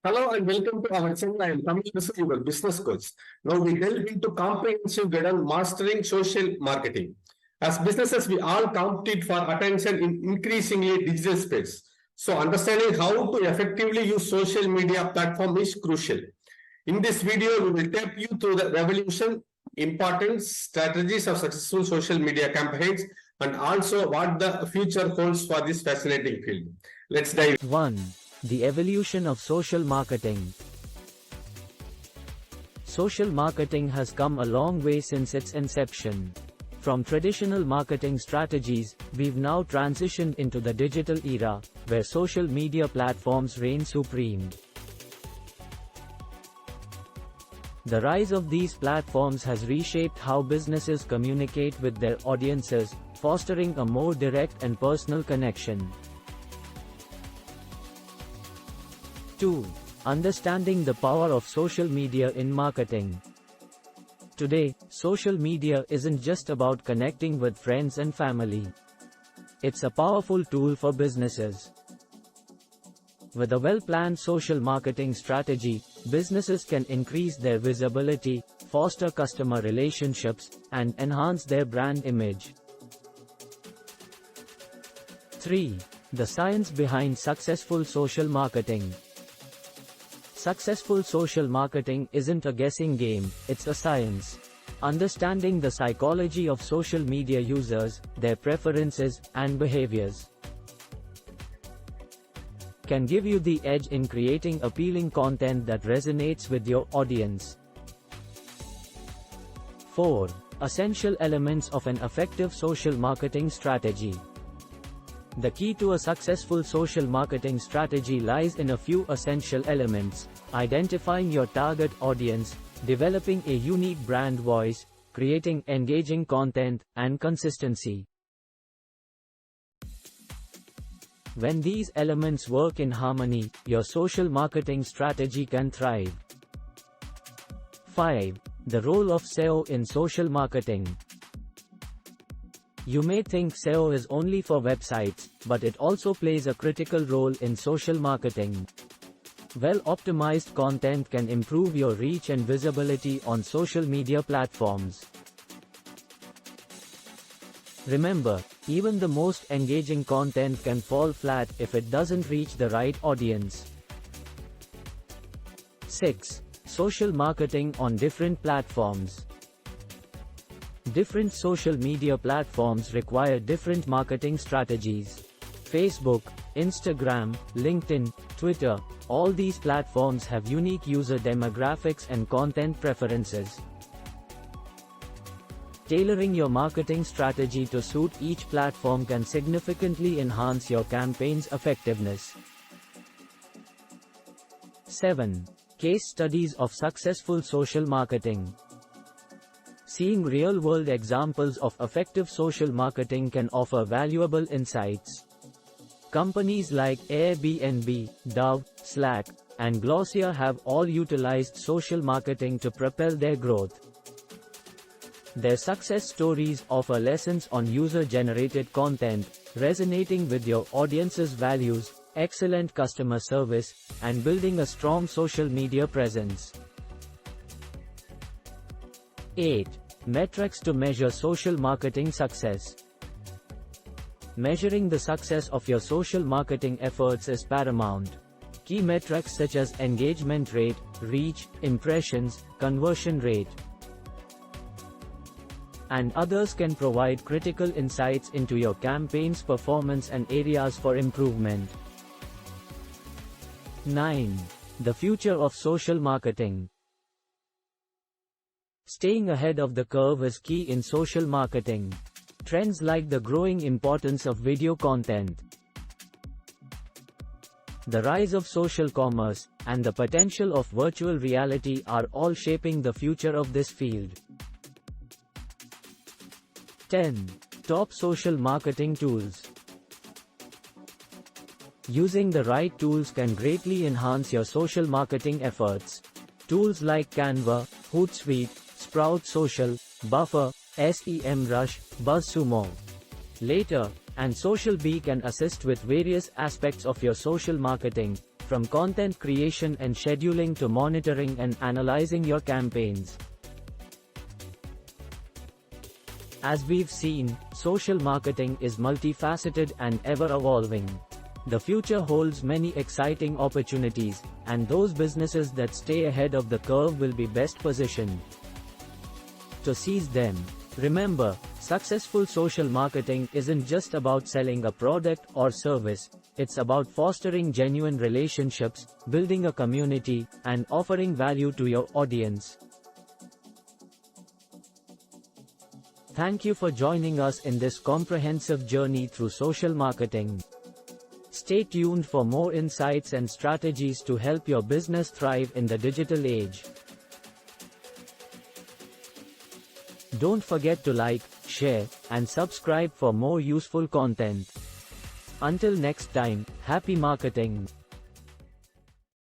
Hello and welcome to our channel. I am Tamil, your business coach. Now we delve into comprehensive guide on mastering social marketing. As businesses, we all compete for attention in increasingly digital space. So understanding how to effectively use social media platform is crucial. In this video, we will take you through the revolution, importance, strategies of successful social media campaigns, and also what the future holds for this fascinating field. Let's dive. 1. The evolution of social marketing. Social marketing has come a long way since its inception. From traditional marketing strategies, we've now transitioned into the digital era, where social media platforms reign supreme. The rise of these platforms has reshaped how businesses communicate with their audiences, fostering a more direct and personal connection. 2. Understanding the power of social media in marketing. Today, social media isn't just about connecting with friends and family. It's a powerful tool for businesses. With a well-planned social marketing strategy, businesses can increase their visibility, foster customer relationships, and enhance their brand image. 3. The science behind successful social marketing. Successful social marketing isn't a guessing game, it's a science. Understanding the psychology of social media users, their preferences, and behaviors can give you the edge in creating appealing content that resonates with your audience. 4. Essential elements of an effective social marketing strategy. The key to a successful social marketing strategy lies in a few essential elements: identifying your target audience, developing a unique brand voice, creating engaging content, and consistency. When these elements work in harmony, your social marketing strategy can thrive. 5. The role of SEO in social marketing. You may think SEO is only for websites, but it also plays a critical role in social marketing. Well-optimized content can improve your reach and visibility on social media platforms. Remember, even the most engaging content can fall flat if it doesn't reach the right audience. 6. Social marketing on different platforms. Different social media platforms require different marketing strategies. Facebook, Instagram, LinkedIn, Twitter, all these platforms have unique user demographics and content preferences. Tailoring your marketing strategy to suit each platform can significantly enhance your campaign's effectiveness. 7. Case studies of successful social marketing. Seeing real-world examples of effective social marketing can offer valuable insights. Companies like Airbnb, Dove, Slack, and Glossier have all utilized social marketing to propel their growth. Their success stories offer lessons on user-generated content, resonating with your audience's values, excellent customer service, and building a strong social media presence. 8. Metrics to measure social marketing success. Measuring the success of your social marketing efforts is paramount. Key metrics such as engagement rate, reach, impressions, conversion rate, and others can provide critical insights into your campaign's performance and areas for improvement. 9. The future of social marketing. Staying ahead of the curve is key in social marketing. Trends like the growing importance of video content, the rise of social commerce, and the potential of virtual reality are all shaping the future of this field. 10. Top social marketing tools. Using the right tools can greatly enhance your social marketing efforts. Tools like Canva, Hootsuite, Sprout Social, Buffer, SEMrush, BuzzSumo, Later, and SocialBee can assist with various aspects of your social marketing, from content creation and scheduling to monitoring and analyzing your campaigns. As we've seen, social marketing is multifaceted and ever-evolving. The future holds many exciting opportunities, and those businesses that stay ahead of the curve will be best positioned to seize them. Remember, successful social marketing isn't just about selling a product or service, it's about fostering genuine relationships, building a community, and offering value to your audience. Thank you for joining us in this comprehensive journey through social marketing. Stay tuned for more insights and strategies to help your business thrive in the digital age. Don't forget to like, share, and subscribe for more useful content. Until next time, happy marketing!